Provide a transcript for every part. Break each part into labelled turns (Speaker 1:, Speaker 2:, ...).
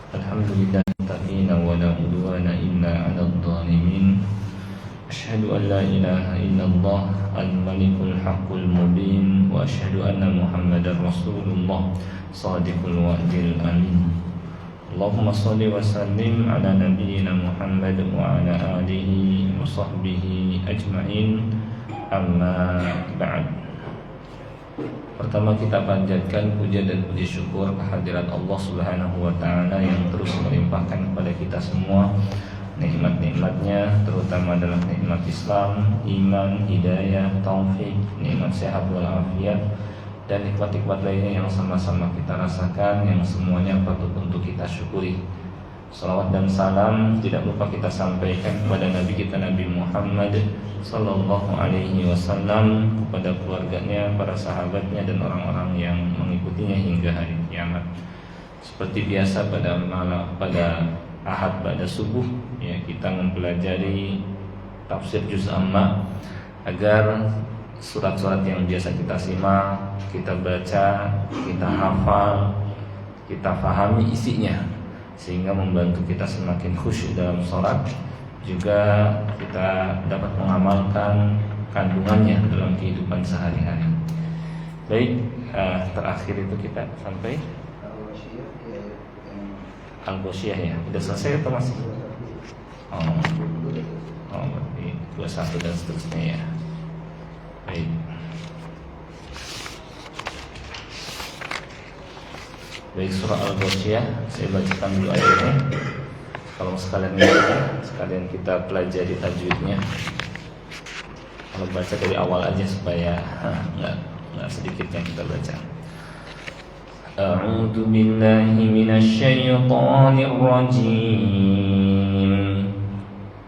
Speaker 1: Alhamdulillah muttaqina wa la udwana illa 'alal zalimin. Asyhadu an la ilaha illallah al-malikul haqqul mubin wa asyhadu anna Muhammadar Rasulullah shadiqul wa'dil amin. Allahumma shalli wa sallim ala nabiyyina Muhammad wa ala alihi wa sahbihi ajma'in. Amma ba'd. Pertama kita panjatkan puja dan puji syukur kehadirat Allah Subhanahu wa taala yang terus melimpahkan kepada kita semua nikmat-nikmatnya, terutama adalah nikmat Islam, iman, hidayah, taufik, nikmat sehat walafiat, dan nikmat-nikmat lainnya yang sama-sama kita rasakan, yang semuanya patut untuk kita syukuri. Salawat dan salam tidak lupa kita sampaikan kepada Nabi kita Nabi Muhammad Sallallahu Alaihi Wasallam, kepada keluarganya, para sahabatnya, dan orang-orang yang mengikutinya hingga hari kiamat. Seperti biasa pada Ahad pada subuh ya, kita mempelajari tafsir juz amma agar surat-surat yang biasa kita simak, kita baca, kita hafal, kita fahami isinya, sehingga membantu kita semakin khusyuk dalam sholat, juga kita dapat mengamalkan kandungannya dalam kehidupan sehari-hari. Baik, terakhir itu kita sampai Al-Ghoshiyah ya. Sudah selesai atau masih? Berarti 21 dan seterusnya ya. Baik. Baik, surah Al-Ghoshiyah saya bacakan dulu ayatnya. Kalau sekalian kita pelajari tajwidnya. Kalau baca dari awal aja supaya enggak sedikit yang kita baca. A'udzu billahi minasyaitonir rajim.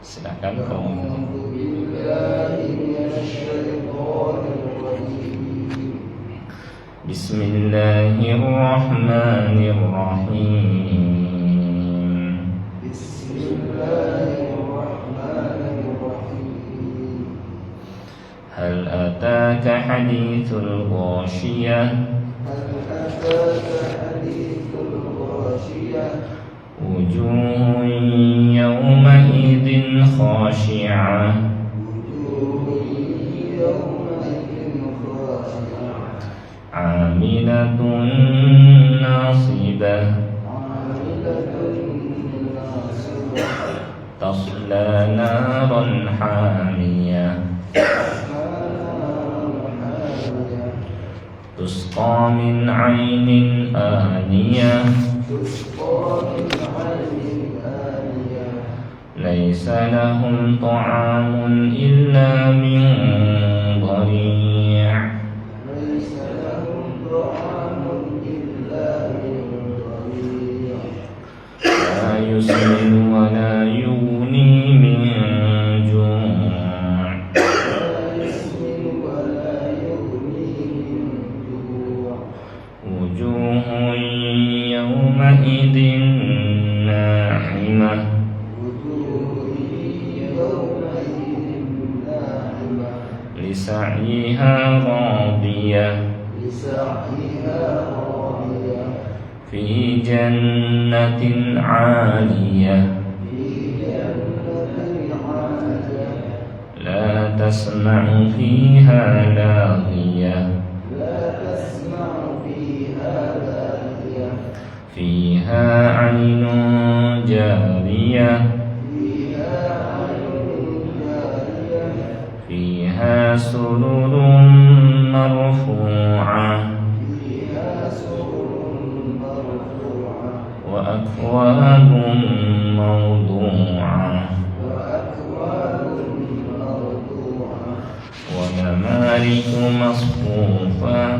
Speaker 1: Silakan kalau Bismillahirrahmanirrahim. Hal ataka hadithul ghashiyah. Wujuhun yawmaidin khashi'ah. Amilatun nasibah. Tasla naran hamiyah. Tusqa min 'ainin aniyah. Laisa lahum ta'amun illa min dhari'. La yusmin wa la yughni min ju'. Wujuhun yawmaidin na'imah. Lisa'yiha radiyah. Fi jannatin 'aliyah. La tasma'u fiha laghiyah. Fiha 'aynun jariyah. Fiha sururun marfu'ah. Wa akwabun mawdu'ah. Wa namariku masfufah.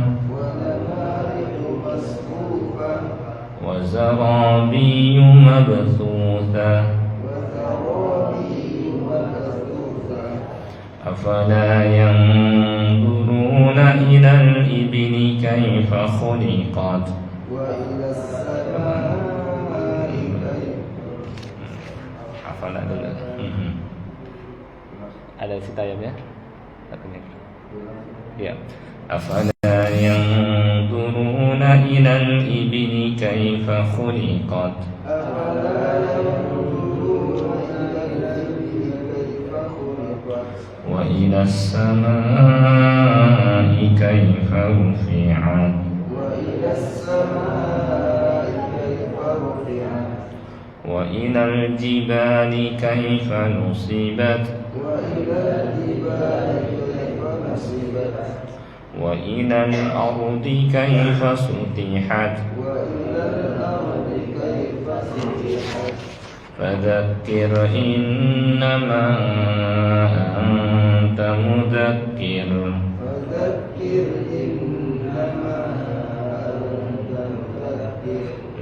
Speaker 1: Wa zarabiyu mabthuthah. Afala yanzuruna ilal ibli kaifa khuliqat. Afala dulu. Ada sitayabnya? Ya. Afala yanzuruna ilal ibli kaifa كيف خلقت وإلى السماء كيف رفعت وإلى الجبال كيف نصبت وإلى الأرض كيف سطحت فذكر إنما أنت مذكر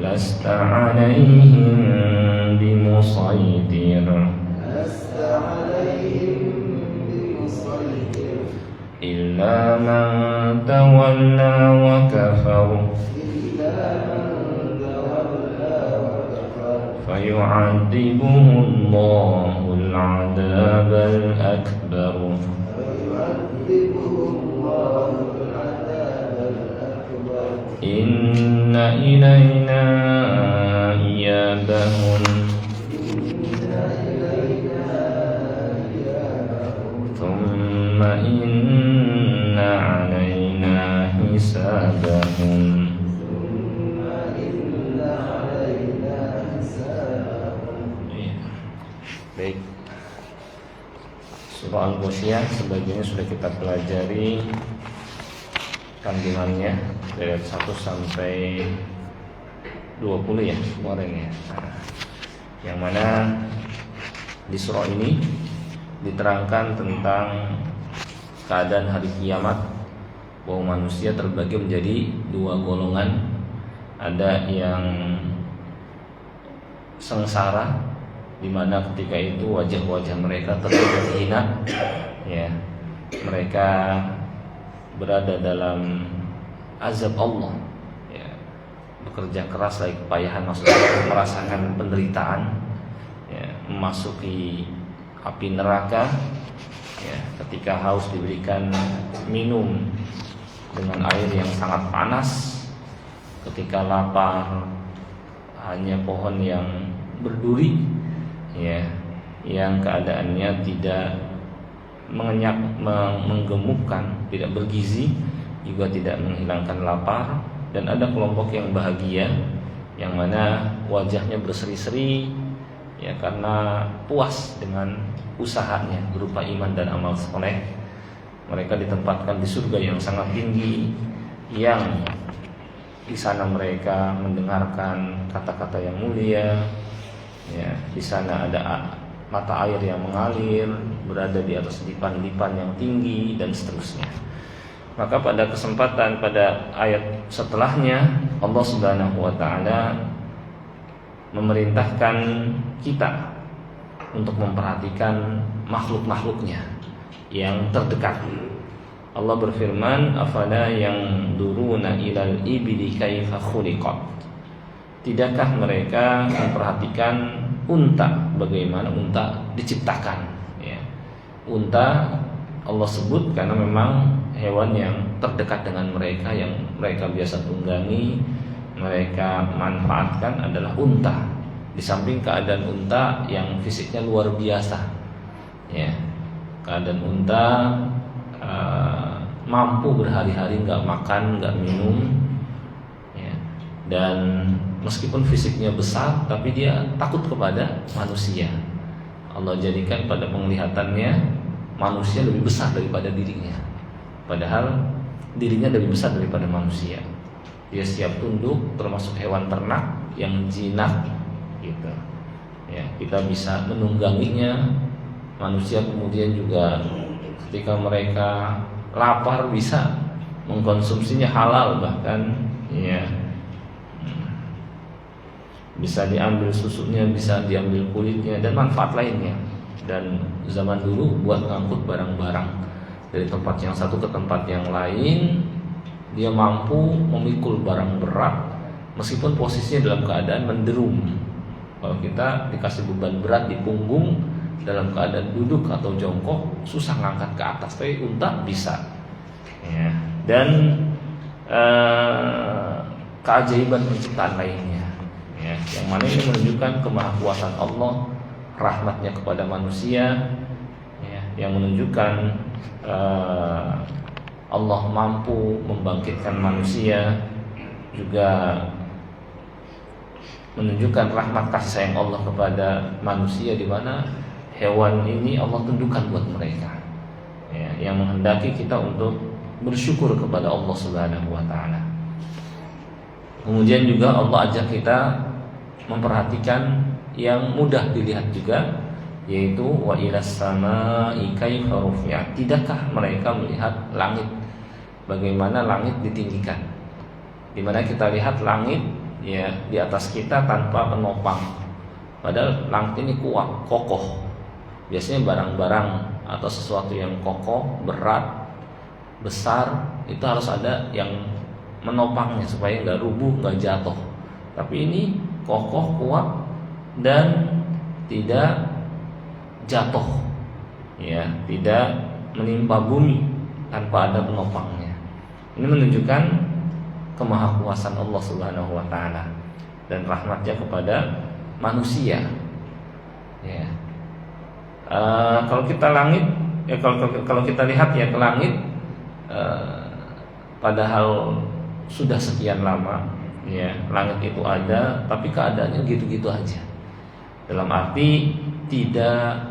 Speaker 1: لست عليهم بمسيطر إلا من تولى وكفر فيعذبه الله العذاب الأكبر إن إلينا إيابهم ثم إن علينا حسابهم. Baik, surah Al-Ghasyiyah sebagiannya sudah kita pelajari kandungannya dari ayat 1 sampai 20 ya kemarin ya. Yang mana di surah ini diterangkan tentang keadaan hari kiamat, bahwa manusia terbagi menjadi dua golongan. Ada yang sengsara, di mana ketika itu wajah-wajah mereka terlihat hina, ya, mereka berada dalam azab Allah, ya, bekerja keras lagi kepayahan, maksudnya merasakan penderitaan, ya, memasuki api neraka, ya, ketika haus diberikan minum dengan air yang sangat panas, ketika lapar hanya pohon yang berduri, ya, yang keadaannya tidak menggemukkan, tidak bergizi, juga tidak menghilangkan lapar. Dan ada kelompok yang bahagia, yang mana wajahnya berseri-seri, ya, karena puas dengan usahanya berupa iman dan amal soleh. Mereka ditempatkan di surga yang sangat tinggi, yang di sana mereka mendengarkan kata-kata yang mulia, ya, di sana ada mata air yang mengalir, berada di atas dipan-dipan yang tinggi, dan seterusnya. Maka pada kesempatan pada ayat setelahnya, Allah Subhanahu wa ta'ala memerintahkan kita untuk memperhatikan makhluk-makhluknya yang terdekat. Allah berfirman, afala yang duruna ilal ibili kaifa khuliqat. Tidakkah mereka memperhatikan unta, bagaimana unta diciptakan, ya. Unta Allah sebut karena memang hewan yang terdekat dengan mereka, yang mereka biasa tunggangi, mereka manfaatkan adalah unta. Di samping keadaan unta yang fisiknya luar biasa, ya, keadaan unta mampu berhari-hari nggak makan, nggak minum, ya, dan meskipun fisiknya besar, tapi dia takut kepada manusia. Allah jadikan pada penglihatannya manusia lebih besar daripada dirinya, padahal dirinya lebih besar daripada manusia. Dia siap tunduk, termasuk hewan ternak yang jinak, gitu. Ya, kita bisa menungganginya. Manusia kemudian juga ketika mereka lapar bisa mengkonsumsinya halal, bahkan, ya, bisa diambil susunya, bisa diambil kulitnya, dan manfaat lainnya. Dan zaman dulu buat ngangkut barang-barang dari tempat yang satu ke tempat yang lain, dia mampu memikul barang berat meskipun posisinya dalam keadaan menderum. Kalau kita dikasih beban berat di punggung dalam keadaan duduk atau jongkok, susah ngangkat ke atas, tapi unta bisa, ya. Dan keajaiban penciptaan lainnya, ya, yang mana ini menunjukkan kemahakuasaan Allah, rahmatnya kepada manusia, ya, yang menunjukkan Allah mampu membangkitkan manusia, juga menunjukkan rahmat kasih sayang Allah kepada manusia, di mana hewan ini Allah tentukan buat mereka, ya, yang menghendaki kita untuk bersyukur kepada Allah Subhanahu wa taala. Kemudian juga Allah ajak kita memperhatikan yang mudah dilihat juga, yaitu wa ilas samaa'i kaifa rufi'at. Tidakkah mereka melihat langit, bagaimana langit ditinggikan? Di mana kita lihat langit, ya, di atas kita tanpa penopang. Padahal langit ini kuat, kokoh. Biasanya barang-barang atau sesuatu yang kokoh, berat, besar, itu harus ada yang menopangnya supaya nggak rubuh, nggak jatuh. Tapi ini kokoh, kuat, dan tidak jatuh, ya, tidak menimpa bumi tanpa ada penopangnya. Ini menunjukkan kemahakuasaan Allah Subhanahu wa taala dan rahmatnya kepada manusia, ya. Kalau kita langit, ya, kalau kita lihat ya ke langit, padahal sudah sekian lama, ya, langit itu ada, tapi keadaannya gitu-gitu aja. Dalam arti tidak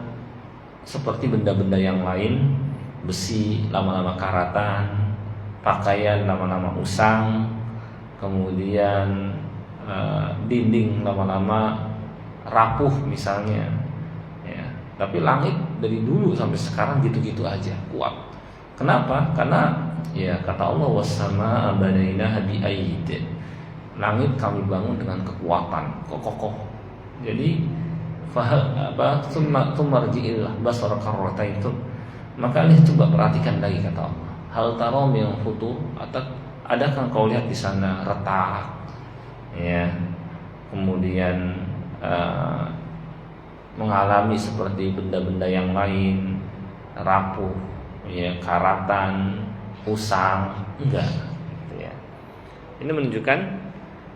Speaker 1: seperti benda-benda yang lain, besi lama-lama karatan, pakaian lama-lama usang, kemudian dinding lama-lama rapuh misalnya, ya. Tapi langit dari dulu sampai sekarang gitu-gitu aja, kuat. Kenapa? Karena, ya, kata Allah, wassamaa banainaha bi'aid. Langit kami bangun dengan kekuatan, kokoh. Jadi tumarji'il basara karratain itu. Maka lihat, coba perhatikan lagi, kata Allah. Hal tara min futur, adakah kau lihat di sana retak, ya, kemudian mengalami seperti benda-benda yang lain, rapuh, ya, karatan, usang? Enggak, ya. Ini menunjukkan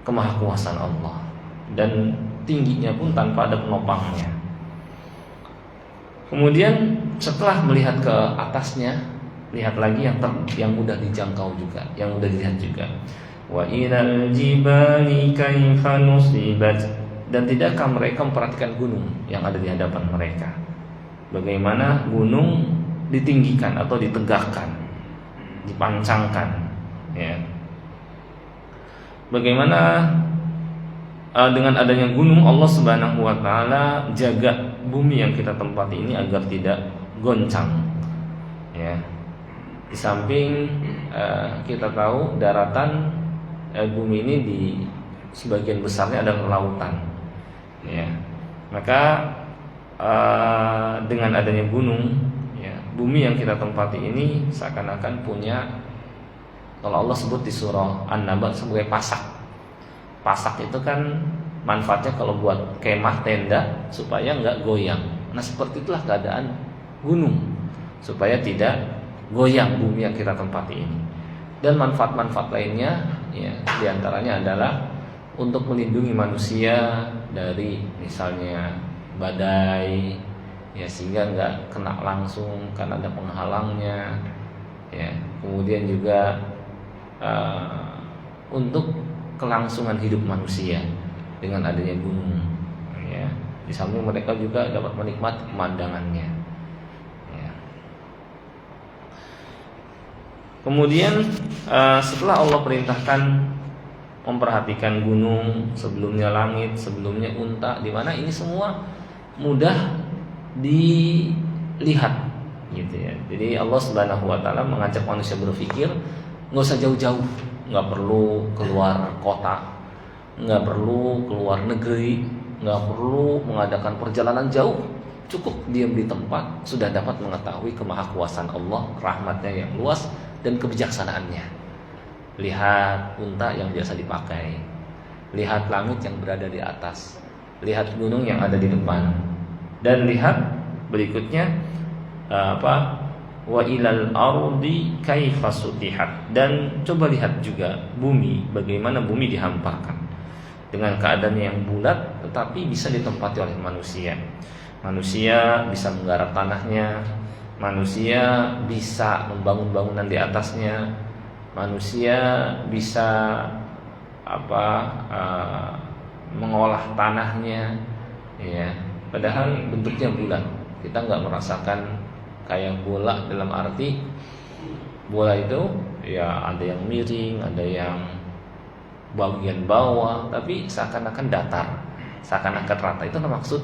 Speaker 1: kemahakuasaan Allah, dan tingginya pun tanpa ada penopangnya. Kemudian setelah melihat ke atasnya, lihat lagi yang mudah dijangkau juga, yang mudah dilihat juga. Wa ilal jibali kaifa nusibat. Dan tidakkah mereka memperhatikan gunung yang ada di hadapan mereka? Bagaimana gunung ditinggikan atau ditegakkan, dipancangkan, ya. Bagaimana dengan adanya gunung, Allah Subhanahu wa taala jaga bumi yang kita tempati ini agar tidak goncang, ya. Di samping kita tahu daratan bumi ini di sebagian besarnya adalah lautan, ya. Maka dengan adanya gunung, ya, bumi yang kita tempati ini seakan-akan punya, kalau Allah sebut di surah An-Naba sebagai pasak. Pasak itu kan manfaatnya kalau buat kemah, tenda, supaya nggak goyang. Nah, seperti itulah keadaan gunung, supaya tidak goyang bumi yang kita tempati ini. Dan manfaat-manfaat lainnya, ya, diantaranya adalah untuk melindungi manusia dari misalnya badai, ya, sehingga nggak kena langsung karena ada penghalangnya, ya. Kemudian juga untuk kelangsungan hidup manusia dengan adanya gunung, ya. Di samping mereka juga dapat menikmati pemandangannya, ya. Kemudian setelah Allah perintahkan memperhatikan gunung, sebelumnya langit, sebelumnya unta, di mana ini semua mudah dilihat, gitu ya. Jadi Allah Subhanahu wa taala mengajak manusia berpikir, nggak usah jauh-jauh, nggak perlu keluar kota, nggak perlu keluar negeri, nggak perlu mengadakan perjalanan jauh, cukup diam di tempat sudah dapat mengetahui kemahakuasaan Allah, rahmatnya yang luas dan kebijaksanaannya. Lihat unta yang biasa dipakai, lihat langit yang berada di atas, lihat gunung yang ada di depan, dan lihat berikutnya wa ilal ardi kaifa sutihat, dan coba lihat juga bumi, bagaimana bumi dihamparkan dengan keadaan yang bulat tetapi bisa ditempati oleh manusia. Manusia bisa menggarap tanahnya, manusia bisa membangun bangunan di atasnya, manusia bisa mengolah tanahnya, ya. Padahal bentuknya bulat. Kita nggak merasakan kayak bola, dalam arti bola itu ya ada yang miring, ada yang bagian bawah, tapi seakan-akan datar, seakan-akan rata. Itu maksud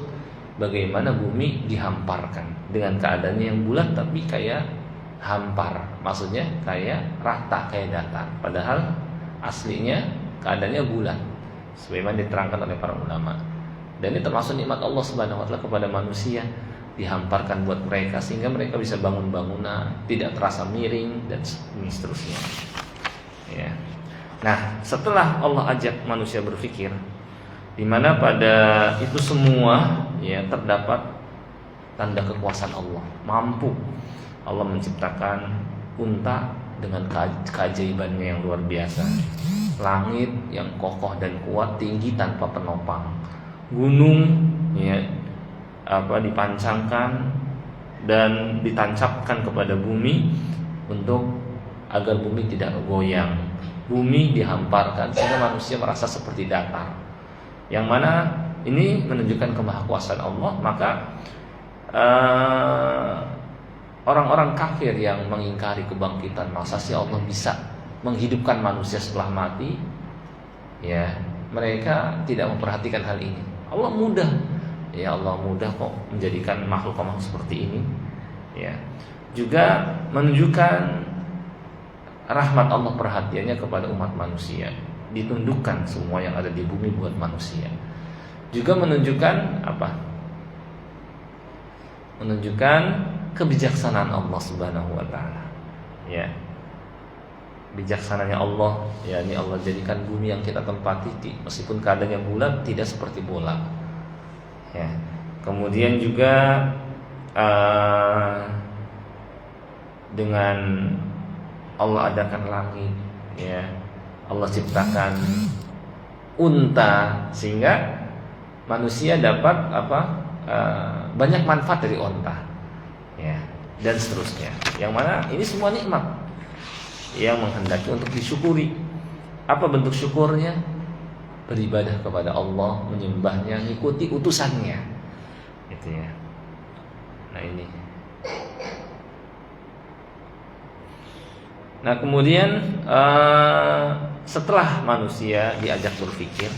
Speaker 1: bagaimana bumi dihamparkan dengan keadaannya yang bulat tapi kayak hampar, maksudnya kayak rata, kayak datar. Padahal aslinya keadaannya bulat, sebagaimana diterangkan oleh para ulama. Dan ini termasuk nikmat Allah Subhanahu wa taala kepada manusia, dihamparkan buat mereka sehingga mereka bisa bangun bangunan, tidak terasa miring dan seterusnya. Ya. Nah, setelah Allah ajak manusia berpikir, di mana pada itu semua ya terdapat tanda kekuasaan Allah. Mampu Allah menciptakan unta dengan keajaibannya yang luar biasa, langit yang kokoh dan kuat, tinggi tanpa penopang, gunung ya dipancangkan dan ditancapkan kepada bumi untuk agar bumi tidak goyang. Bumi dihamparkan sehingga manusia merasa seperti datar. Yang mana ini menunjukkan kemahakuasaan Allah. Maka orang-orang kafir yang mengingkari kebangkitan, masa sih Allah bisa menghidupkan manusia setelah mati? Ya, mereka tidak memperhatikan hal ini. Allah mudah. Ya, Allah mudah kok menjadikan makhluk-makhluk seperti ini. Ya. Juga menunjukkan rahmat Allah, perhatiannya kepada umat manusia. Ditundukkan semua yang ada di bumi buat manusia. Juga menunjukkan apa? Menunjukkan kebijaksanaan Allah Subhanahu wa taala. Ya. Bijaksananya Allah, ya, ini Allah jadikan bumi yang kita tempati meskipun keadaannya bulat tidak seperti bola. Ya. Kemudian juga dengan Allah adakan langit, ya. Allah ciptakan unta sehingga manusia dapat banyak manfaat dari unta, ya, dan seterusnya. Yang mana ini semua nikmat yang menghendaki untuk disyukuri. Apa bentuk syukurnya? Beribadah kepada Allah, menyembahnya, mengikuti utusannya, gitu ya. Nah ini. Nah kemudian setelah manusia diajak berpikir,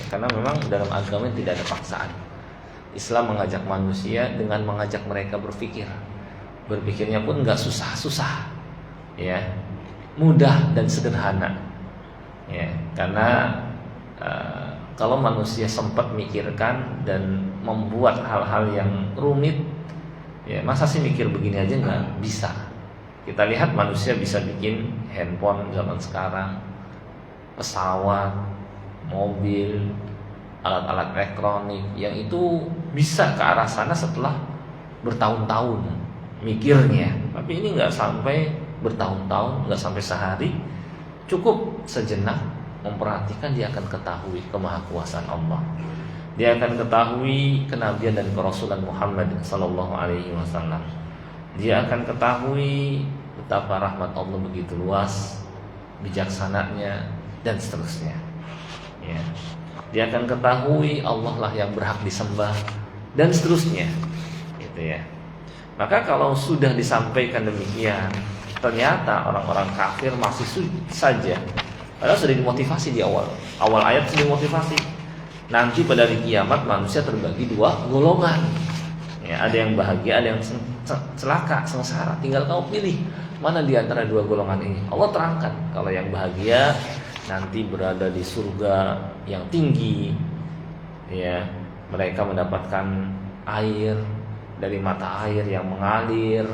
Speaker 1: karena memang dalam agama tidak ada paksaan. Islam mengajak manusia dengan mengajak mereka berpikir. Berpikirnya pun nggak susah-susah, ya, mudah dan sederhana, ya. Karena kalau manusia sempat mikirkan dan membuat hal-hal yang rumit, ya, masa sih mikir begini aja nggak bisa. Kita lihat manusia bisa bikin handphone zaman sekarang, pesawat, mobil, alat-alat elektronik, yang itu bisa ke arah sana setelah bertahun-tahun mikirnya. Tapi ini nggak sampai bertahun-tahun, nggak sampai sehari, cukup sejenak memperhatikan, dia akan ketahui kemahakuasaan Allah. Dia akan ketahui kenabian dan kerasulan Muhammad sallallahu alaihi wasallam. Dia akan ketahui betapa rahmat Allah begitu luas, bijaksananya dan seterusnya. Ya. Dia akan ketahui Allah lah yang berhak disembah dan seterusnya. Gitu ya. Maka kalau sudah disampaikan demikian, ternyata orang-orang kafir masih saja, padahal sudah dimotivasi di awal ayat, sudah dimotivasi. Nanti pada hari kiamat manusia terbagi dua golongan. Ya, ada yang bahagia, ada yang celaka, sengsara. Tinggal kamu pilih mana di antara dua golongan ini. Allah terangkan, kalau yang bahagia nanti berada di surga yang tinggi. Ya, mereka mendapatkan air dari mata air yang mengalir.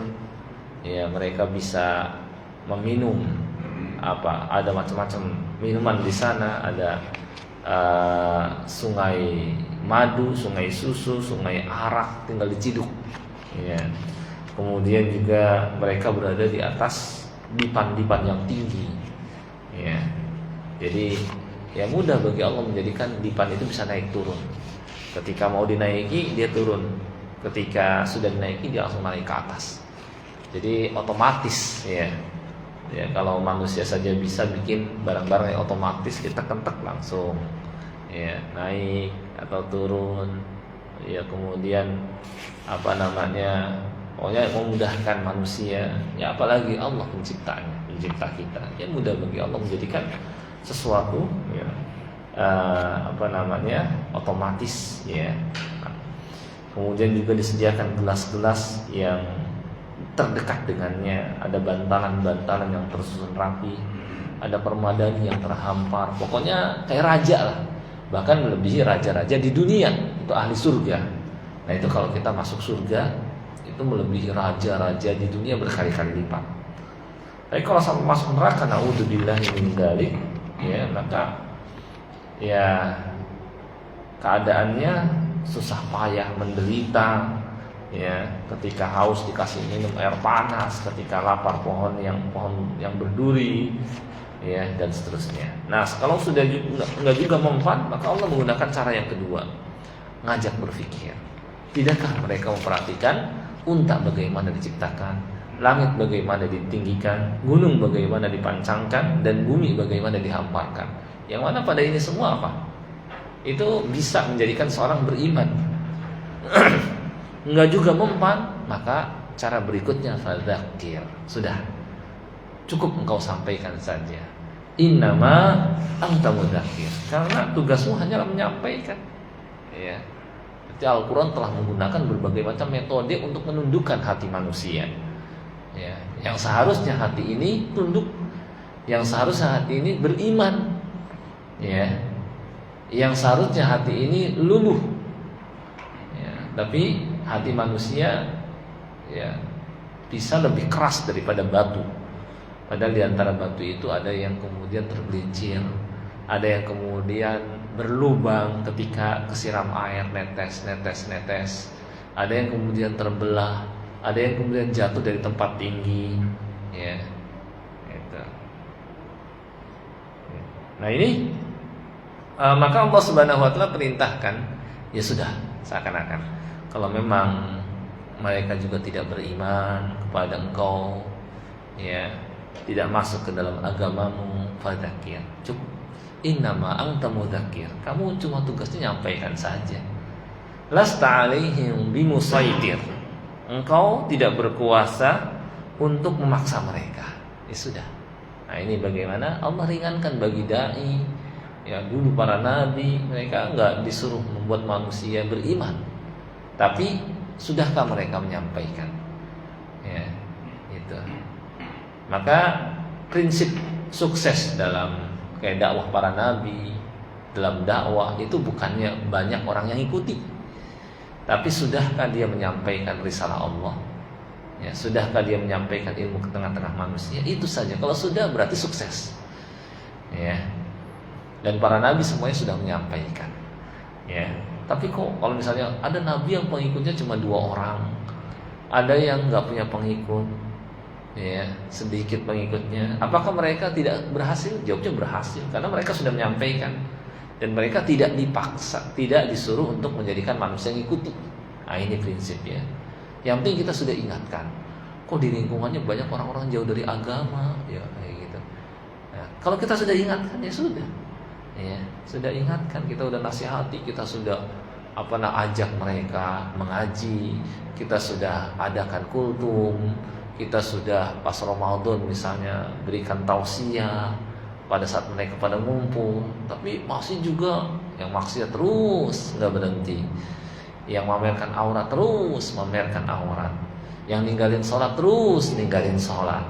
Speaker 1: Ya, mereka bisa meminum ada macam-macam minuman di sana, ada sungai madu, sungai susu, sungai arak, tinggal diciduk. Ya. Kemudian juga mereka berada di atas dipan-dipan yang tinggi. Ya. Jadi ya mudah bagi Allah menjadikan dipan itu bisa naik turun. Ketika mau dinaiki dia turun. Ketika sudah dinaiki dia langsung naik ke atas. Jadi otomatis ya. Ya kalau manusia saja bisa bikin barang-barang yang otomatis, kita kentek langsung. Ya, naik atau turun. Ya kemudian pokoknya memudahkan manusia. Ya apalagi Allah pencipta kita. Ya mudah bagi Allah menjadikan sesuatu ya otomatis ya. Kemudian juga disediakan gelas-gelas yang terdekat dengannya, ada bantalan-bantalan yang tersusun rapi, ada permadani yang terhampar. Pokoknya kayak raja lah. Bahkan melebihi raja-raja di dunia, itu ahli surga. Nah, itu kalau kita masuk surga itu melebihi raja-raja di dunia berkali-kali lipat. Tapi kalau sampai masuk neraka, naudzubillahi min dzalik, ya maka ya keadaannya susah payah, menderita, ya ketika haus dikasih minum air panas, ketika lapar pohon yang berduri, ya dan seterusnya. Nah kalau sudah nggak juga mempan, maka Allah menggunakan cara yang kedua, ngajak berpikir. Tidakkah mereka memperhatikan unta bagaimana diciptakan, langit bagaimana ditinggikan, gunung bagaimana dipancangkan, dan bumi bagaimana dihamparkan? Yang mana pada ini semua apa? Itu bisa menjadikan seorang beriman. Enggak juga mempan, maka cara berikutnya fadzakir. Sudah, cukup engkau sampaikan saja. Innama anta mudzakir. Karena tugasmu hanyalah menyampaikan. Ya. Jadi Al-Quran telah menggunakan berbagai macam metode untuk menundukkan hati manusia. Ya. Yang seharusnya hati ini tunduk, yang seharusnya hati ini beriman. Ya. Yang seharusnya hati ini luluh. Ya. Tapi hati manusia ya bisa lebih keras daripada batu. Padahal di antara batu itu ada yang kemudian tergelincir, ada yang kemudian berlubang ketika kesiram air, netes, ada yang kemudian terbelah, ada yang kemudian jatuh dari tempat tinggi, ya. Itu. Nah ini maka Allah Subhanahu wa taala perintahkan, ya sudah, seakan-akan kalau memang mereka juga tidak beriman kepada engkau, ya, tidak masuk ke dalam agamamu, fadzakir. Cukup. Innama anta mudzakir. Kamu cuma tugasnya nyampaikan saja. Lasta 'alaihim bimusaitir. Engkau tidak berkuasa untuk memaksa mereka. Ya sudah. Nah, ini bagaimana Allah ringankan bagi dai. Ya, dulu para nabi mereka enggak disuruh membuat manusia beriman. Tapi sudahkah mereka menyampaikan? Ya, itu. Maka prinsip sukses dalam kayak dakwah para nabi, dalam dakwah itu bukannya banyak orang yang ikuti, tapi sudahkah dia menyampaikan risalah Allah? Ya, sudahkah dia menyampaikan ilmu ke tengah-tengah manusia? Itu saja. Kalau sudah berarti sukses. Ya. Dan para nabi semuanya sudah menyampaikan. Ya. Tapi kok kalau misalnya ada nabi yang pengikutnya cuma 2 orang, ada yang nggak punya pengikut, ya sedikit pengikutnya, apakah mereka tidak berhasil? Jawabnya berhasil, karena mereka sudah menyampaikan dan mereka tidak dipaksa, tidak disuruh untuk menjadikan manusia yang ikuti. Nah ini prinsipnya. Yang penting kita sudah ingatkan. Kok di lingkungannya banyak orang-orang jauh dari agama, ya kayak gitu. Nah, kalau kita sudah ingatkan ya sudah. Ya, sudah ingatkan, kita sudah nasihati, kita sudah ajak mereka mengaji, kita sudah adakan kultum, kita sudah pas Ramadan misalnya berikan tausiah pada saat mereka pada ngumpul, tapi masih juga yang maksiat terus nggak berhenti, yang memamerkan aurat terus memamerkan aurat, yang ninggalin sholat terus ninggalin sholat.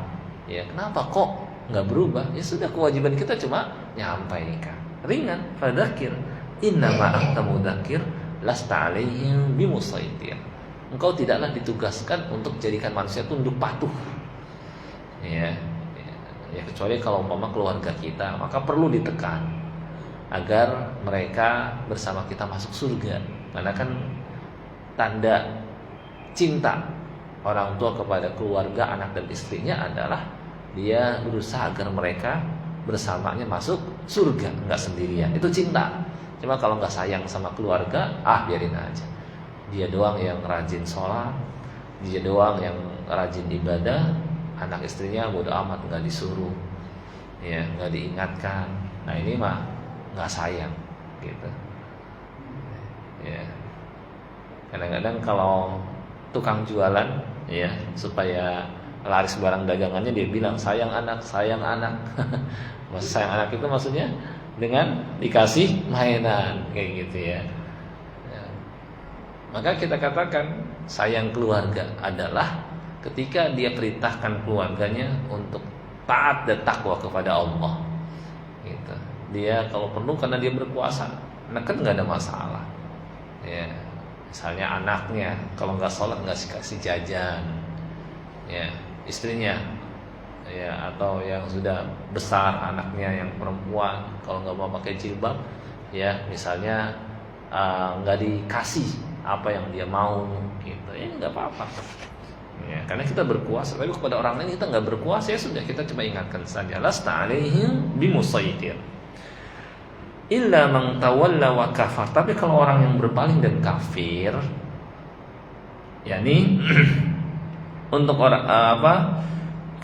Speaker 1: Ya kenapa kok nggak berubah? Ya sudah, kewajiban kita cuma nyampaikan. Ringan, fadzakir. Innama anta mudzakir, lasta 'alaihim bimusaitir. Engkau tidaklah ditugaskan untuk jadikan manusia tunduk patuh. Ya, kecuali kalau umpama keluarga kita, maka perlu ditekan agar mereka bersama kita masuk surga. Karena kan tanda cinta
Speaker 2: orang tua kepada keluarga, anak dan istrinya adalah dia berusaha agar mereka bersamanya masuk surga, nggak sendirian. Itu cinta. Cuma kalau nggak sayang sama keluarga, biarin aja. Dia doang yang rajin sholat, dia doang yang rajin ibadah, anak istrinya bodo amat, nggak disuruh, ya nggak diingatkan. Nah ini mah nggak sayang, gitu. Ya. Kadang-kadang kalau tukang jualan, ya supaya laris barang dagangannya dia bilang sayang anak, sayang anak. Maksud sayang anak itu maksudnya dengan dikasih mainan kayak gitu ya. Maka kita katakan sayang keluarga adalah ketika dia perintahkan keluarganya untuk taat dan takwa kepada Allah. Gitu. Dia kalau perlu karena dia berkuasa, nah kan nggak ada masalah. Ya, misalnya anaknya kalau nggak sholat nggak kasih jajan, ya istrinya, ya atau yang sudah besar anaknya yang perempuan kalau nggak mau pakai jilbab, ya misalnya nggak dikasih apa yang dia mau, gitu ya nggak apa-apa. Ya, karena kita berkuasa, tapi kepada orang lain kita nggak berkuasa, ya sudah kita coba ingatkan saja. Lasta alaihim bimusaitir illa man tawalla wa kafar. Tapi kalau orang yang berpaling dan kafir, yakni untuk orang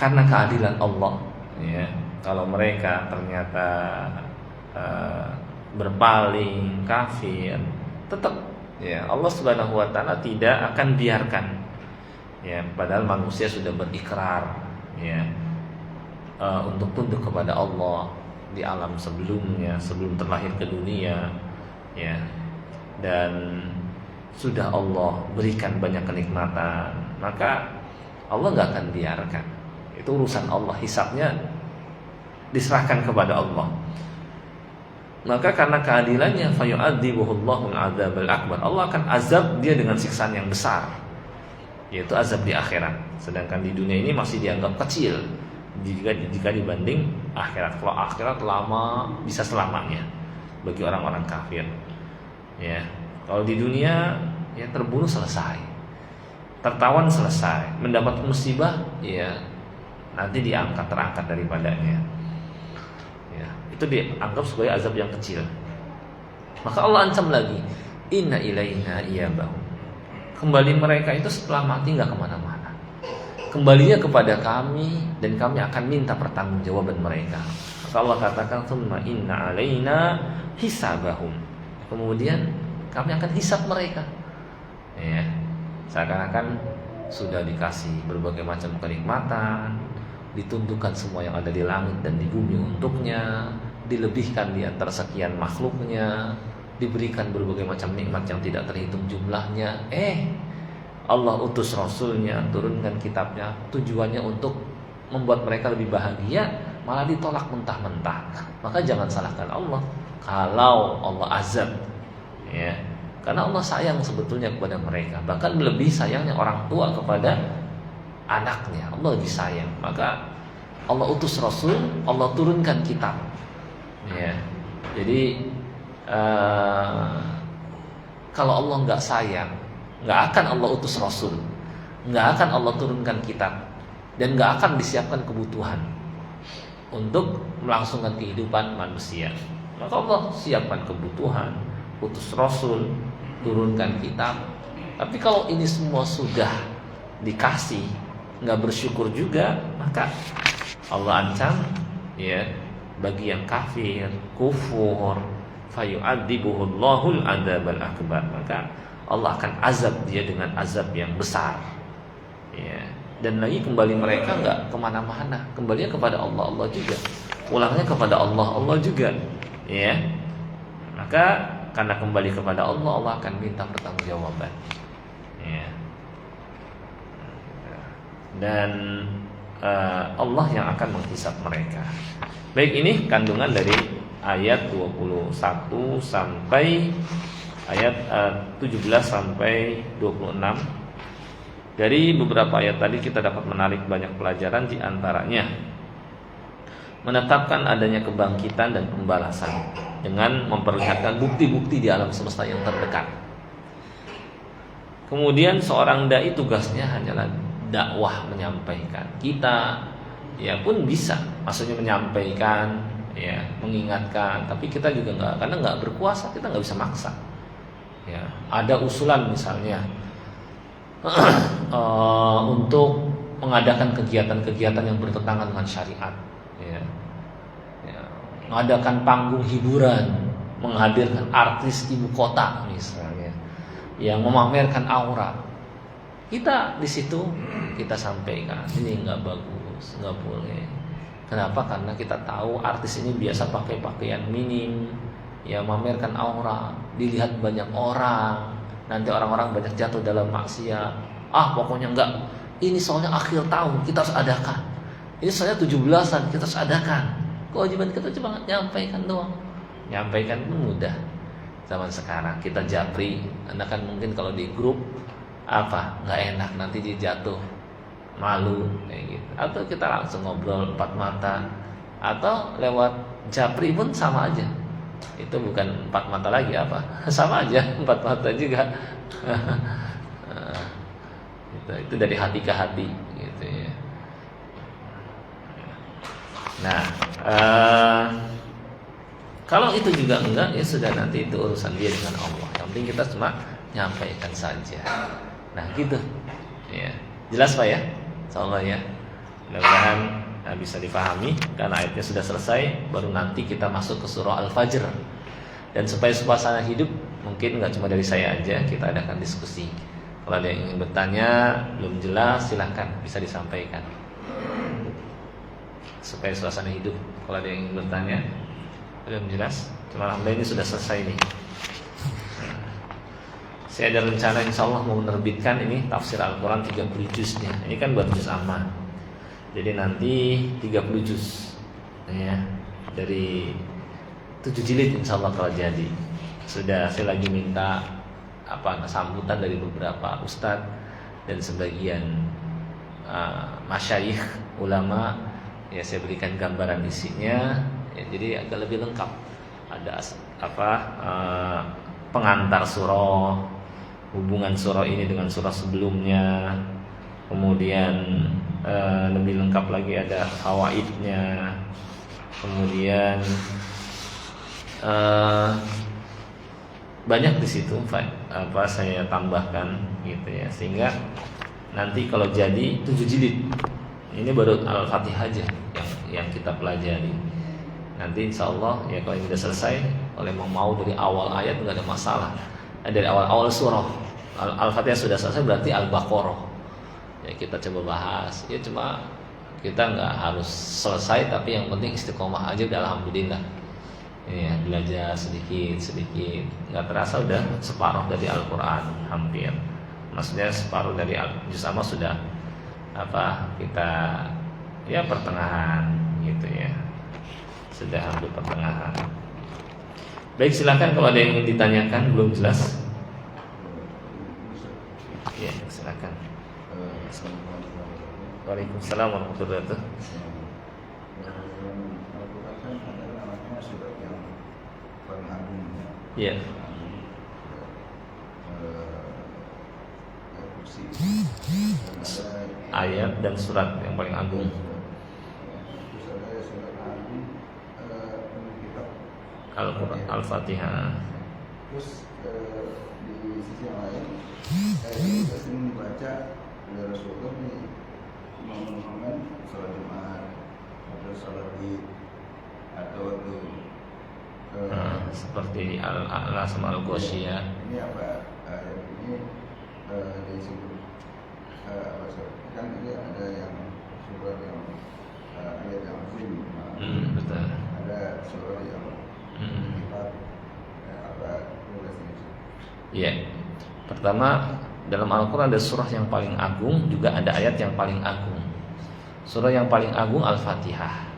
Speaker 2: karena keadilan Allah, ya kalau mereka ternyata berpaling kafir, tetap ya Allah Subhanahu wa taala tidak akan biarkan, ya padahal manusia sudah berikrar, ya untuk tunduk kepada Allah di alam sebelumnya, sebelum terlahir ke dunia, ya dan sudah Allah berikan banyak kenikmatan, maka Allah nggak akan biarkan. Itu urusan Allah, hisabnya diserahkan kepada Allah. Maka karena keadilannya, fayu'adzibuhullahu al-'adzabal akbar. Allah akan azab dia dengan siksaan yang besar, yaitu azab di akhirat. Sedangkan di dunia ini masih dianggap kecil jika dibanding akhirat. Kalau akhirat lama, bisa selamanya bagi orang-orang kafir. Ya, kalau di dunia ya terbunuh selesai, tertawan selesai, mendapat musibah ya nanti terangkat daripadanya. Ya, itu dianggap sebagai azab yang kecil. Maka Allah ancam lagi, inna ilaina iyabahum. Kembali mereka itu setelah mati nggak kemana-mana. Kembalinya kepada kami dan kami akan minta pertanggungjawaban mereka. Maka Allah katakan, tsumma inna alaina hisabahum. Kemudian kami akan hisab mereka. Ya, seakan-akan sudah dikasih berbagai macam kenikmatan, ditundukkan semua yang ada di langit dan di bumi untuknya, dilebihkan di antara sekian makhluknya, diberikan berbagai macam nikmat yang tidak terhitung jumlahnya. Allah utus Rasulnya, turunkan kitabnya, tujuannya untuk membuat mereka lebih bahagia, malah ditolak mentah-mentah. Maka jangan salahkan Allah kalau Allah azab, ya karena Allah sayang sebetulnya kepada mereka, bahkan lebih sayangnya orang tua kepada anaknya. Allah lebih sayang. Maka Allah utus Rasul, Allah turunkan kitab, ya. Jadi kalau Allah nggak sayang, nggak akan Allah utus Rasul, nggak akan Allah turunkan kitab, dan nggak akan disiapkan kebutuhan untuk melangsungkan kehidupan manusia. Maka Allah siapkan kebutuhan, utus Rasul, turunkan kitab. Tapi kalau ini semua sudah dikasih, nggak bersyukur juga, maka Allah ancam, ya bagi yang kafir, kufur, fayu'adzibuhullahul 'adzabal akbar. Maka Allah akan azab dia dengan azab yang besar, ya. Dan lagi kembali mereka nggak kemana-mana, kembalinya kepada Allah, Allah juga, pulangnya kepada Allah, Allah juga, ya. Maka karena kembali kepada Allah, Allah akan minta pertanggungjawaban, ya. Dan Allah yang akan menghisab mereka. Baik, ini kandungan dari ayat 21 sampai ayat 17 sampai 26. Dari beberapa ayat tadi kita dapat menarik banyak pelajaran, di antaranya menetapkan adanya kebangkitan dan pembalasan dengan memperlihatkan bukti-bukti di alam semesta yang terdekat. Kemudian seorang dai tugasnya hanyalah dakwah, menyampaikan. Kita ya pun bisa, maksudnya menyampaikan, ya mengingatkan, tapi kita juga nggak, karena nggak berkuasa, kita nggak bisa maksa. Ya, ada usulan misalnya untuk mengadakan kegiatan-kegiatan yang bertentangan dengan syariat, ya. Ya, mengadakan panggung hiburan, menghadirkan artis ibu kota misalnya, yang memamerkan aura. Kita di situ kita sampaikan, ini nggak bagus, nggak boleh. Kenapa? Karena kita tahu artis ini biasa pakai pakaian minim, ya memamerkan aura, dilihat banyak orang, nanti orang-orang banyak jatuh dalam maksiat. Pokoknya enggak. Ini soalnya akhir tahun, kita harus adakan. Ini soalnya 17-an, kita harus adakan. Kewajiban kita cuma nyampaikan doang. Nyampaikan pun mudah. Zaman sekarang kita japri, Anda kan mungkin kalau di grup nggak enak, nanti dia jatuh, malu kayak gitu. Atau kita langsung ngobrol 4 mata, atau lewat japri pun sama aja. Itu bukan 4 mata lagi sama aja, 4 mata juga. Itu dari hati ke hati gitu ya. Nah, kalau itu juga enggak, ya sudah, nanti itu urusan dia dengan Allah. Yang penting kita cuma nyampaikan saja. Nah gitu ya. Jelas Pak ya? Insyaallah ya. Mudah-mudahan bisa dipahami, karena ayatnya sudah selesai. Baru nanti kita masuk ke surah Al-Fajr. Dan supaya suasana hidup, mungkin nggak cuma dari saya aja, kita adakan diskusi. Kalau ada yang ingin bertanya belum jelas, silahkan bisa disampaikan. Supaya suasana hidup. Kalau ada yang ingin bertanya belum jelas, cuma alhamdulillah ini sudah selesai nih. Saya ada rencana insya Allah mau menerbitkan ini tafsir Al-Quran 30 juznya. Ini kan buat juz amma. Jadi nanti 30 juz ya, dari 7 jilid insya Allah kalau jadi. Sudah saya lagi minta sambutan dari beberapa ustadz dan sebagian masyayikh ulama, ya saya berikan gambaran isinya ya, jadi agak lebih lengkap. Ada pengantar surah, hubungan surah ini dengan surah sebelumnya, kemudian lebih lengkap lagi ada fawaidnya, kemudian banyak di situ saya tambahkan gitu ya, sehingga nanti kalau jadi 7 jilid, ini baru Al-Fatihah aja yang kita pelajari. Nanti insya Allah ya kalau ini sudah selesai, kalau mau dari awal ayat nggak ada masalah. Dari awal surah Al-Fatihah sudah selesai, berarti Al-Baqarah ya kita coba bahas. Ya cuma kita nggak harus selesai, tapi yang penting istiqomah aja udah alhamdulillah. Ya, belajar sedikit, nggak terasa udah separuh dari Al-Quran, hampir. Maksudnya separuh dari juz amma sudah kita ya pertengahan gitu ya, sudah hampir pertengahan. Baik, silakan kalau ada yang ingin ditanyakan belum jelas. Ya, silakan. Waalaikumsalam warahmatullahi wabarakatuh. Ya. Ayat dan surat yang paling agung. Al-Quran, Al-Fatihah.
Speaker 3: Terus di sisi yang lain, saya sering membaca dari Rasulullah nih, Muhammad sholat Jumat atau sholat Id atau waktu
Speaker 2: seperti Al-A'la sama Al-Ghoshiyah.
Speaker 3: Ini apa ayat ini disebut kan ini ada yang surat yang ayat yang azim,
Speaker 2: betul.
Speaker 3: ada surat yang kitab apa tulisnya?
Speaker 2: Iya. Pertama, dalam Al-Quran ada surah yang paling agung, juga ada ayat yang paling agung. Surah yang paling agung Al-Fatihah.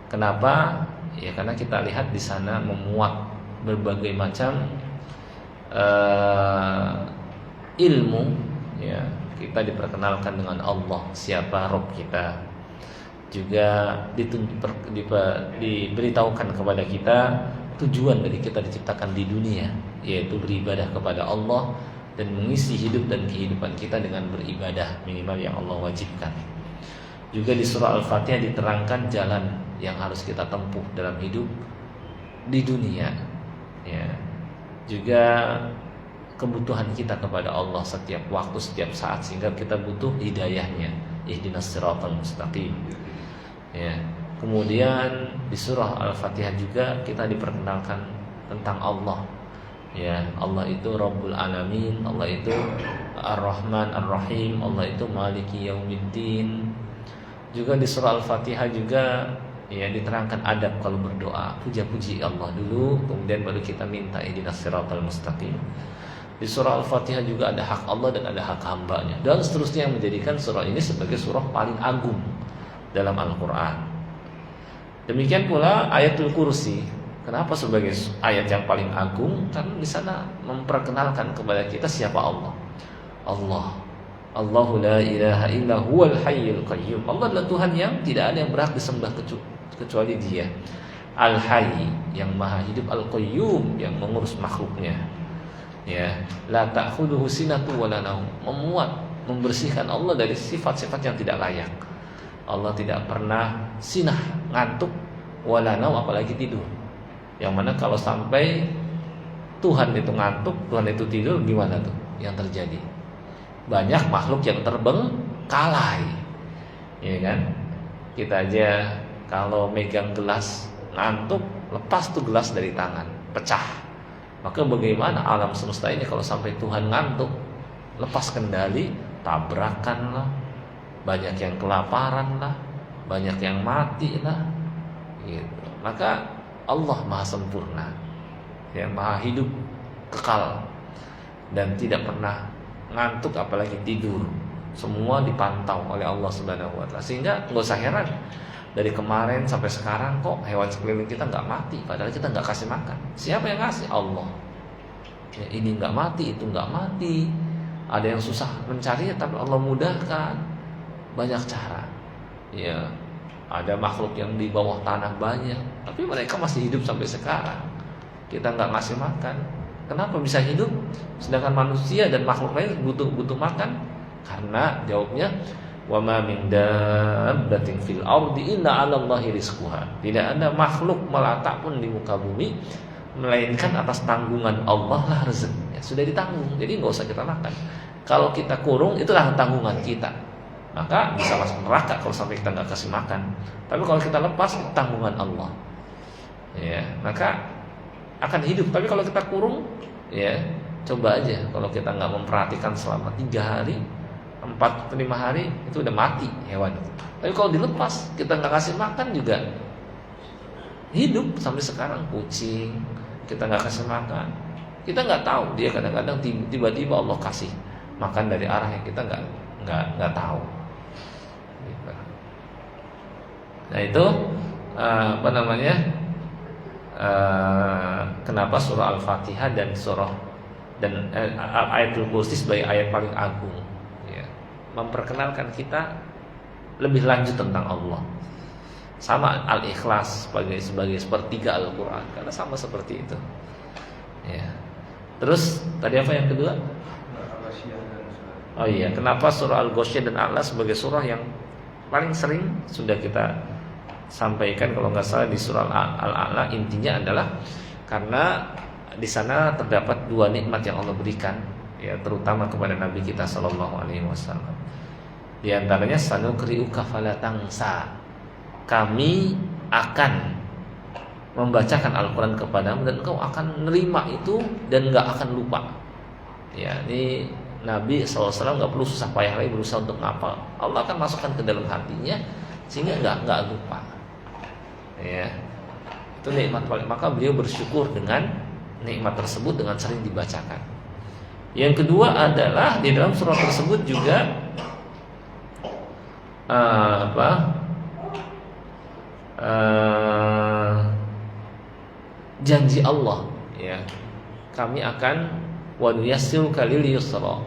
Speaker 2: Kenapa? Ya karena kita lihat di sana memuat berbagai macam ilmu. Ya, kita diperkenalkan dengan Allah, siapa Rabb kita. Juga diberitahukan kepada kita tujuan dari kita diciptakan di dunia, yaitu beribadah kepada Allah dan mengisi hidup dan kehidupan kita dengan beribadah minimal yang Allah wajibkan. Juga di surah Al-Fatihah diterangkan jalan yang harus kita tempuh dalam hidup di dunia, ya. Juga kebutuhan kita kepada Allah setiap waktu, setiap saat, sehingga kita butuh hidayahnya. Ihdinas siratal mustaqim. Ya. Kemudian di surah Al-Fatihah juga kita diperkenalkan tentang Allah. Ya, Allah itu Rabbul Alamin, Allah itu Ar-Rahman Ar-Rahim, Allah itu Maliki Yaumiddin. Juga di surah Al-Fatihah juga ya diterangkan adab kalau berdoa. Puja-puji Allah dulu, kemudian baru kita minta ihdinas siratal mustaqim. Di surah Al-Fatihah juga ada hak Allah dan ada hak hambanya, dan seterusnya, yang menjadikan surah ini sebagai surah paling agung dalam Al-Quran. Demikian pula ayatul kursi. Kenapa sebagai ayat yang paling agung? Karena di sana memperkenalkan kepada kita siapa Allah. Allahu la ilaha illa huwal hayyul qayyum. Allah adalah Tuhan yang tidak ada yang berhak disembah kecuali Dia. Al-Hayy, yang maha hidup, Al-Qayyum, yang mengurus makhluknya. Ya, la ta'khudhuhu sinatu wa la naum. Membersihkan Allah dari sifat-sifat yang tidak layak. Allah tidak pernah sinah, ngantuk, wala naum, apalagi tidur. Yang mana kalau sampai Tuhan itu ngantuk, Tuhan itu tidur, gimana tuh yang terjadi? Banyak makhluk yang terbengkalai, ya kan? Kita aja kalau megang gelas ngantuk, lepas tuh gelas dari tangan, pecah. Maka bagaimana alam semesta ini kalau sampai Tuhan ngantuk, lepas kendali, tabrakan lah, banyak yang kelaparan lah, banyak yang mati lah, gitu. Maka Allah maha sempurna, yang maha hidup, kekal, dan tidak pernah ngantuk apalagi tidur. Semua dipantau oleh Allah Subhanahu wa Ta'ala. Sehingga nggak usah heran, dari kemarin sampai sekarang kok hewan sekeliling kita nggak mati, padahal kita nggak kasih makan. Siapa yang kasih? Allah. Ya, ini nggak mati, itu nggak mati. Ada yang susah mencari, tapi Allah mudahkan. Banyak cara. Ya, ada makhluk yang di bawah tanah banyak, tapi mereka masih hidup sampai sekarang. Kita nggak ngasih makan. Kenapa bisa hidup? Sedangkan manusia dan makhluk lain butuh makan. Karena jawabnya, wa ma min dabbatin fil ardi illa 'ala Allahi rizquha. Tidak ada makhluk melata pun di muka bumi melainkan atas tanggungan Allah lah rezekinya. Sudah ditanggung, jadi nggak usah kita makan. Kalau kita kurung, itulah tanggungan kita. Maka bisa masuk neraka kalau sampai kita nggak kasih makan. Tapi kalau kita lepas, itu tanggungan Allah. Ya, maka akan hidup. Tapi kalau kita kurung, ya coba aja kalau kita nggak memperhatikan selama 3 hari, 4-5 hari, itu udah mati hewan. Tapi kalau dilepas, kita nggak kasih makan juga hidup sampai sekarang. Kucing kita nggak kasih makan, kita nggak tahu, dia kadang-kadang tiba-tiba Allah kasih makan dari arah yang kita nggak tahu. Nah itu apa namanya? Kenapa surah Al-Fatihah dan ayatul kursi sebagai ayat paling agung, ya, memperkenalkan kita lebih lanjut tentang Allah. Sama Al-Ikhlas sebagai sepertiga Al-Quran, karena sama seperti itu. Ya. Terus tadi apa yang kedua? Oh iya, kenapa surah Al-Ghasyiyah dan Al-A'la sebagai surah yang paling sering sudah kita sampaikan, kalau nggak salah di surah Al-A'la. Intinya adalah karena di sana terdapat 2 nikmat yang Allah berikan, ya, terutama kepada Nabi kita Shallallahu Alaihi Wasallam. Di antaranya sanukri'uka fala tansa, kami akan membacakan Al-Quran kepadamu dan engkau akan nerima itu dan nggak akan lupa. Ya, ini Nabi SAW nggak perlu susah payah lagi berusaha untuk ngapal. Allah akan masukkan ke dalam hatinya sehingga nggak lupa. Ya, itu nikmat paling. Maka beliau bersyukur dengan nikmat tersebut dengan sering dibacakan. Yang kedua adalah di dalam surah tersebut juga janji Allah, ya, kami akan wa nuyassiruka lil yusra,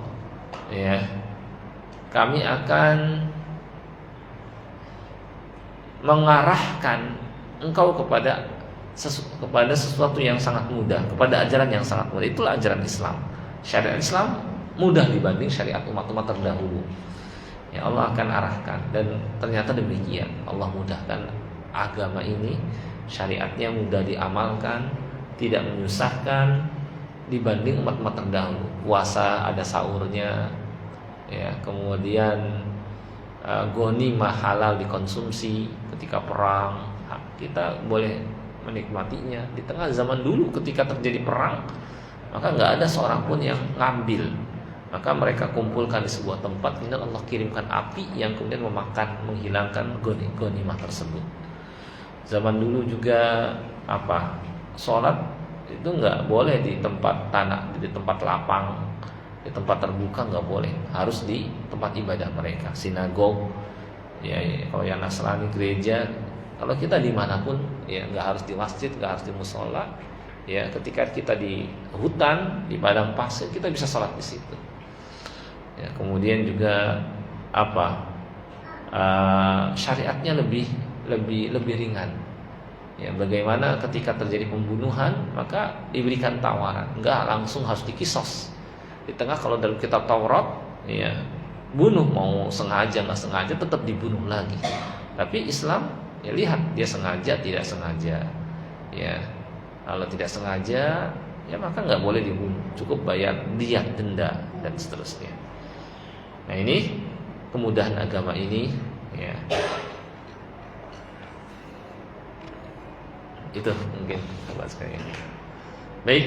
Speaker 2: ya, kami akan mengarahkan engkau kepada sesuatu yang sangat mudah, kepada ajaran yang sangat mudah. Itulah ajaran Islam. Syariat Islam mudah dibanding syariat umat-umat terdahulu. Ya, Allah akan arahkan, dan ternyata demikian. Allah mudahkan agama ini, syariatnya mudah diamalkan, tidak menyusahkan dibanding umat-umat terdahulu. Puasa ada sahurnya, ya, kemudian ghanimah halal dikonsumsi ketika perang, kita boleh menikmatinya. Di tengah zaman dulu ketika terjadi perang, maka nggak ada seorang pun yang ngambil, maka mereka kumpulkan di sebuah tempat, kemudian Allah kirimkan api yang kemudian memakan, menghilangkan ghanimah tersebut. Zaman dulu juga sholat itu nggak boleh di tempat tanah, di tempat lapang, di tempat terbuka nggak boleh, harus di tempat ibadah mereka, sinagog, ya, kalau yang Nasrani gereja. Kalau kita dimanapun, ya nggak harus di masjid, nggak harus di musola, ya, ketika kita di hutan, di padang pasir, kita bisa sholat di situ. Ya, kemudian juga syariatnya lebih ringan. Ya, bagaimana ketika terjadi pembunuhan, maka diberikan tawaran, enggak langsung harus dikisos. Di tengah kalau dalam kitab Taurat, ya, bunuh mau sengaja nggak sengaja tetap dibunuh lagi. Tapi Islam, ya, lihat dia sengaja tidak sengaja, ya, kalau tidak sengaja, ya maka nggak boleh dibunuh, cukup bayar diat, denda, dan seterusnya. Nah, ini kemudahan agama ini, ya. Itu mungkin sahabat sekalian. Baik,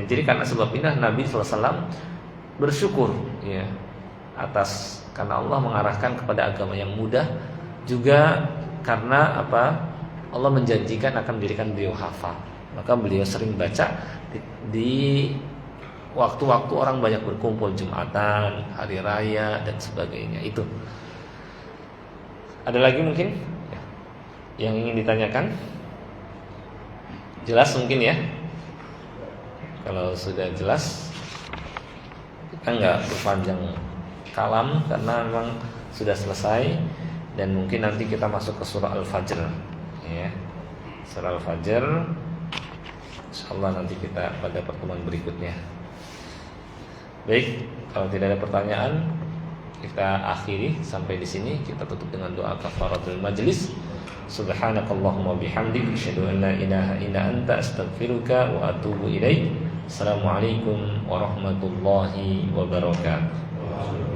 Speaker 2: jadi karena sebab ini Nabi SAW bersyukur, ya, atas karena Allah mengarahkan kepada agama yang mudah, juga karena Allah menjanjikan akan mendirikan beliau hafal, maka beliau sering baca di waktu-waktu orang banyak berkumpul, Jumatan, hari raya, dan sebagainya. Itu. Ada lagi mungkin yang ingin ditanyakan? Jelas mungkin ya? Kalau sudah jelas, kita nggak berpanjang kalam karena memang sudah selesai, dan mungkin nanti kita masuk ke surah Al-Fajr, ya. Surah Al-Fajr, insyaallah nanti kita pada pertemuan berikutnya. Baik, kalau tidak ada pertanyaan, kita akhiri sampai di sini. Kita tutup dengan doa kafaratul majlis. Subhanakallahumma bihamdik, asyhadu an la ilaha illa anta, astaghfiruka wa atubu ilaik. Assalamualaikum warahmatullahi wabarakatuh.